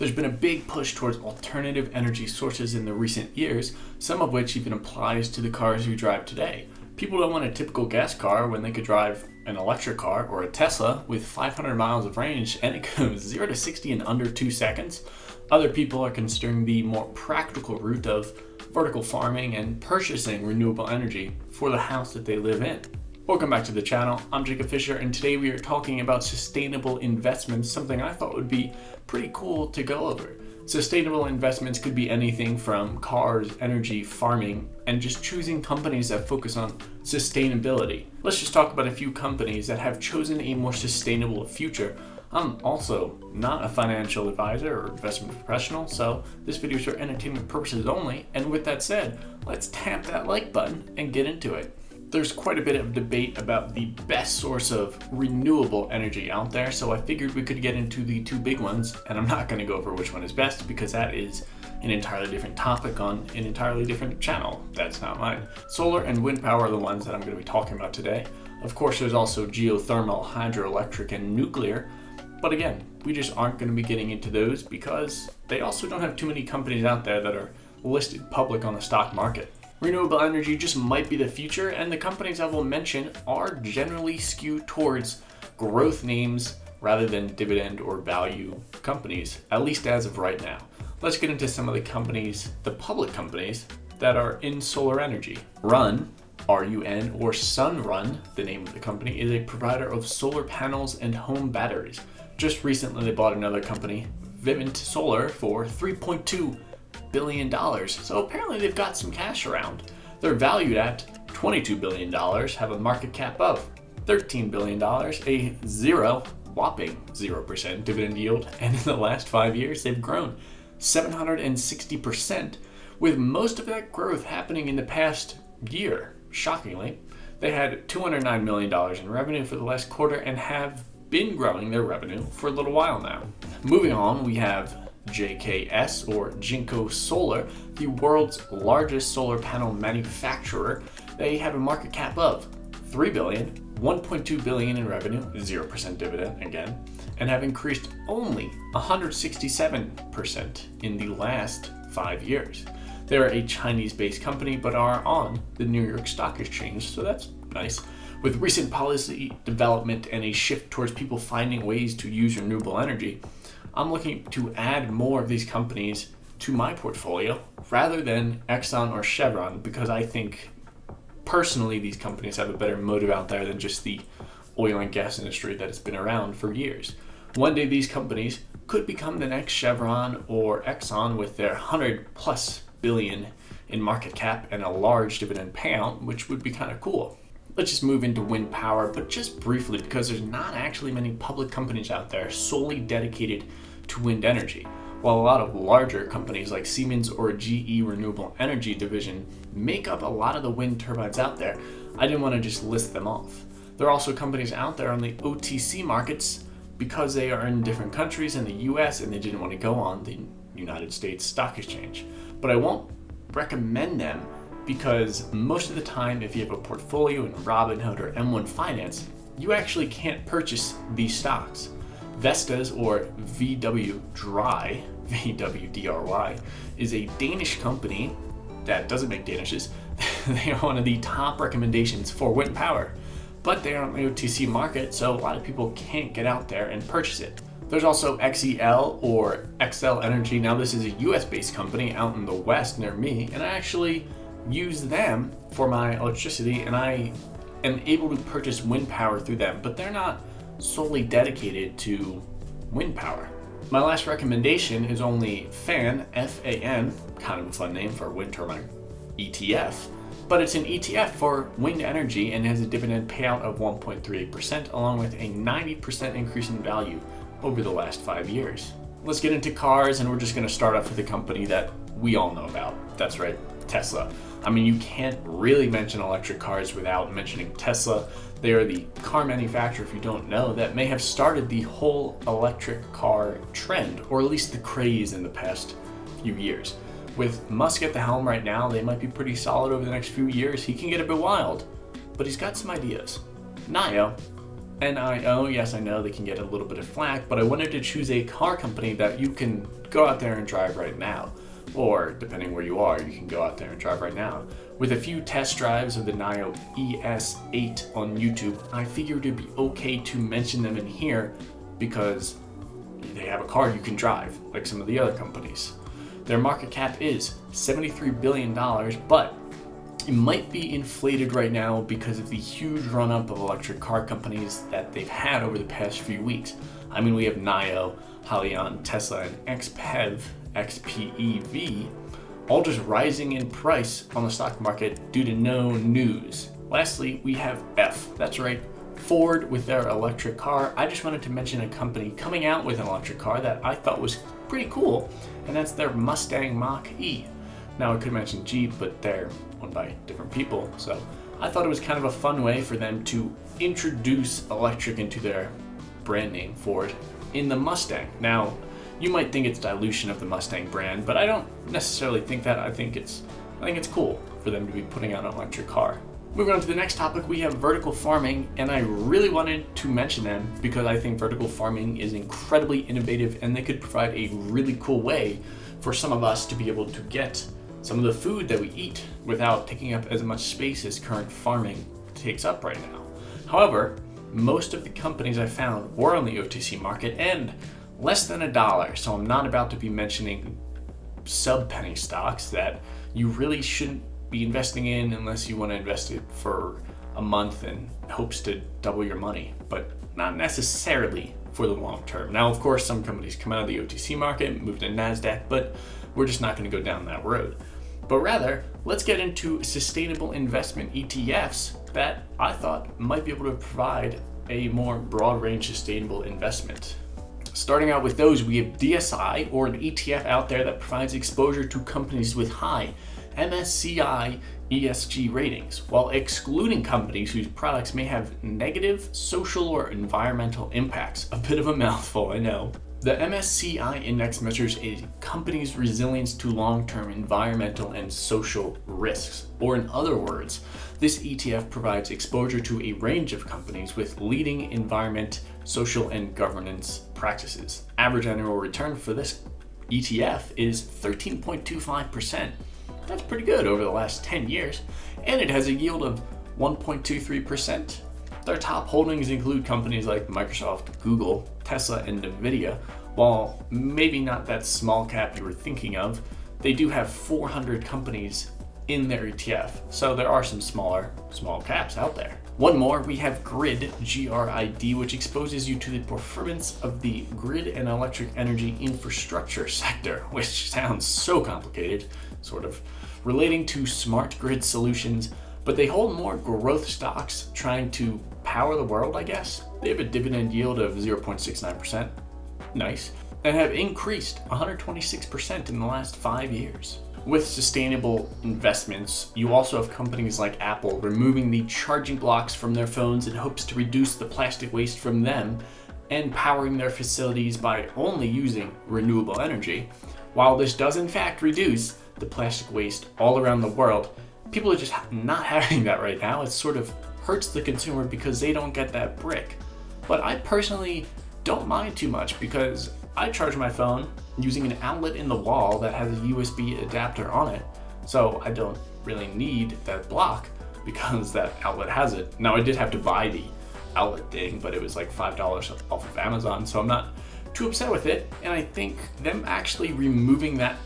There's been a big push towards alternative energy sources in the recent years, some of which even applies to the cars you drive today. People don't want a typical gas car when they could drive an electric car or a Tesla with 500 miles of range and it goes 0 to 60 in under 2 seconds. Other people are considering the more practical route of vertical farming and purchasing renewable energy for the house that they live in. Welcome back to the channel. I'm Jacob Fisher, and today we are talking about sustainable investments, something I thought would be pretty cool to go over. Sustainable investments could be anything from cars, energy, farming, and just choosing companies that focus on sustainability. Let's just talk about a few companies that have chosen a more sustainable future. I'm also not a financial advisor or investment professional, so this video is for entertainment purposes only. And with that said, let's tap that like button and get into it. There's quite a bit of debate about the best source of renewable energy out there, so I figured we could get into the two big ones, and I'm not going to go over which one is best because that is an entirely different topic on an entirely different channel. That's not mine. Solar and wind power are the ones that I'm going to be talking about today. Of course, there's also geothermal, hydroelectric, and nuclear, but again, we just aren't going to be getting into those because they also don't have too many companies out there that are listed public on the stock market. Renewable energy just might be the future, and the companies I will mention are generally skewed towards growth names rather than dividend or value companies, at least as of right now. Let's get into some of the companies, the public companies, that are in solar energy. RUN, R-U-N, or Sunrun, the name of the company, is a provider of solar panels and home batteries. Just recently, they bought another company, Vivint Solar, for $3.2 billion. So apparently they've got some cash around. They're valued at $22 billion, have a market cap of $13 billion, a whopping 0% dividend yield, and in the last 5 years they've grown 760%, with most of that growth happening in the past year. Shockingly, they had $209 million in revenue for the last quarter and have been growing their revenue for a little while now. Moving on, we have JKS, or Jinko Solar, the world's largest solar panel manufacturer. They have a market cap of $3 billion, $1.2 billion in revenue, 0% dividend again, and have increased only 167% in the last 5 years. They're a Chinese-based company but are on the New York Stock Exchange, so that's nice. With recent policy development and a shift towards people finding ways to use renewable energy, I'm looking to add more of these companies to my portfolio rather than Exxon or Chevron, because I think personally these companies have a better motive out there than just the oil and gas industry that has been around for years. One day these companies could become the next Chevron or Exxon with their 100+ billion in market cap and a large dividend payout, which would be kind of cool. Let's just move into wind power, but just briefly, because there's not actually many public companies out there solely dedicated to wind energy. While a lot of larger companies like Siemens or GE Renewable Energy Division make up a lot of the wind turbines out there, I didn't want to just list them off. There are also companies out there on the OTC markets because they are in different countries in the US and they didn't want to go on the United States Stock Exchange. But I won't recommend them because most of the time, if you have a portfolio in Robinhood or M1 Finance, you actually can't purchase these stocks. Vestas, or VW Dry, VWDRY, is a Danish company that doesn't make Danishes. They are one of the top recommendations for wind power, but they are on the OTC market, so a lot of people can't get out there and purchase it. There's also XEL, or XL Energy. Now this is a US-based company out in the West near me, and I actually use them for my electricity, and I am able to purchase wind power through them, but they're not solely dedicated to wind power. My last recommendation is only FAN, F-A-N, kind of a fun name for a wind turbine ETF, but it's an ETF for wind energy and has a dividend payout of 1.38% along with a 90% increase in value over the last 5 years. Let's get into cars, and we're just going to start off with a company that we all know about. That's right, Tesla. I mean, you can't really mention electric cars without mentioning Tesla. They are the car manufacturer, if you don't know, that may have started the whole electric car trend, or at least the craze in the past few years. With Musk at the helm right now, they might be pretty solid over the next few years. He can get a bit wild, but he's got some ideas. NIO, NIO, yes, I know they can get a little bit of flack, but I wanted to choose a car company that you can go out there and drive right now. Or, depending where you are, you can go out there and drive right now. With a few test drives of the NIO ES8 on YouTube, I figured it'd be okay to mention them in here because they have a car you can drive, like some of the other companies. Their market cap is $73 billion, but it might be inflated right now because of the huge run-up of electric car companies that they've had over the past few weeks. I mean, we have NIO, Hyliion, Tesla, and XPEV, all just rising in price on the stock market due to no news. Lastly, we have F. That's right, Ford with their electric car. I just wanted to mention a company coming out with an electric car that I thought was pretty cool, and that's their Mustang Mach-E. Now, I could mention Jeep, but they're owned by different people, so I thought it was kind of a fun way for them to introduce electric into their brand name, Ford, in the Mustang. Now, you might think it's dilution of the Mustang brand, but I don't necessarily think that. I think it's cool for them to be putting out an electric car. Moving on to the next topic, we have vertical farming, and I really wanted to mention them because I think vertical farming is incredibly innovative and they could provide a really cool way for some of us to be able to get some of the food that we eat without taking up as much space as current farming takes up right now. However, most of the companies I found were on the OTC market and less than $1, so I'm not about to be mentioning sub-penny stocks that you really shouldn't be investing in unless you want to invest it for a month and hopes to double your money, but not necessarily for the long term. Now, of course, some companies come out of the OTC market, move to NASDAQ, but we're just not going to go down that road. But rather, let's get into sustainable investment ETFs that I thought might be able to provide a more broad range sustainable investment. Starting out with those, we have DSI, or an ETF out there that provides exposure to companies with high MSCI ESG ratings, while excluding companies whose products may have negative social or environmental impacts. A bit of a mouthful, I know. The MSCI index measures a company's resilience to long-term environmental and social risks, or in other words, this ETF provides exposure to a range of companies with leading environment, social, and governance practices. Average annual return for this ETF is 13.25%. That's pretty good over the last 10 years, and it has a yield of 1.23%. Their top holdings include companies like Microsoft, Google, Tesla, and Nvidia. While maybe not that small cap you were thinking of, they do have 400 companies in their ETF, so there are some small caps out there. One more, we have GRID, G-R-I-D, which exposes you to the performance of the grid and electric energy infrastructure sector, which sounds so complicated, sort of, relating to smart grid solutions, but they hold more growth stocks trying to power the world, I guess. They have a dividend yield of 0.69%, nice, and have increased 126% in the last 5 years. With sustainable investments, you also have companies like Apple removing the charging blocks from their phones in hopes to reduce the plastic waste from them and powering their facilities by only using renewable energy. While this does in fact reduce the plastic waste all around the world, people are just not having that right now. It sort of hurts the consumer because they don't get that brick. But I personally don't mind too much because I charge my phone using an outlet in the wall that has a USB adapter on it, so I don't really need that block because that outlet has it. Now, I did have to buy the outlet thing, but it was like $5 off of Amazon, so I'm not too upset with it, and I think them actually removing that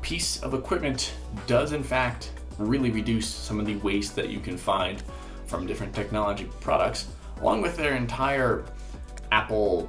piece of equipment does in fact really reduce some of the waste that you can find from different technology products, along with their entire Apple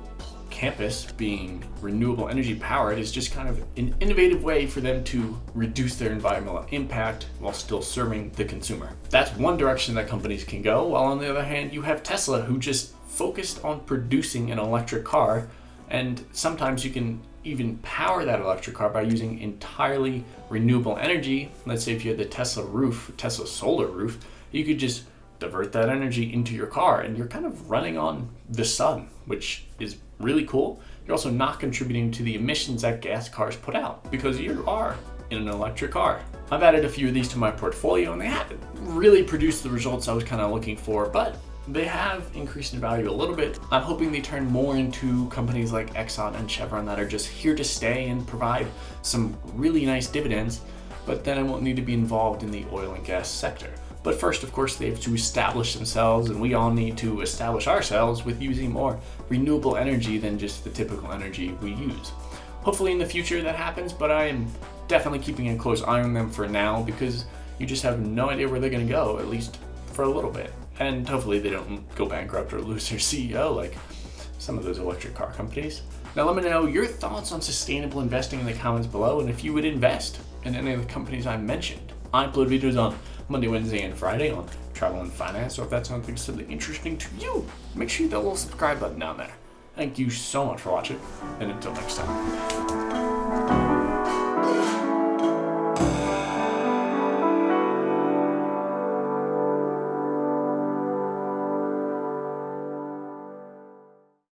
campus being renewable energy powered is just kind of an innovative way for them to reduce their environmental impact while still serving the consumer. That's one direction that companies can go, while on the other hand, you have Tesla, who just focused on producing an electric car, and sometimes you can even power that electric car by using entirely renewable energy. Let's say if you had the Tesla solar roof, you could just divert that energy into your car and you're kind of running on the sun, which is really cool. You're also not contributing to the emissions that gas cars put out because you are in an electric car. I've added a few of these to my portfolio and they haven't really produced the results I was kind of looking for, but they have increased in value a little bit. I'm hoping they turn more into companies like Exxon and Chevron that are just here to stay and provide some really nice dividends, but then I won't need to be involved in the oil and gas sector. But first, of course, they have to establish themselves, and we all need to establish ourselves with using more renewable energy than just the typical energy we use. Hopefully in the future that happens, but I am definitely keeping a close eye on them for now because you just have no idea where they're going to go, at least for a little bit. And hopefully they don't go bankrupt or lose their CEO like some of those electric car companies. Now let me know your thoughts on sustainable investing in the comments below, and if you would invest in any of the companies I mentioned. I upload videos on Monday, Wednesday, and Friday on travel and finance, so if that's something interesting to you, make sure you hit that little subscribe button down there. Thank you so much for watching, and until next time.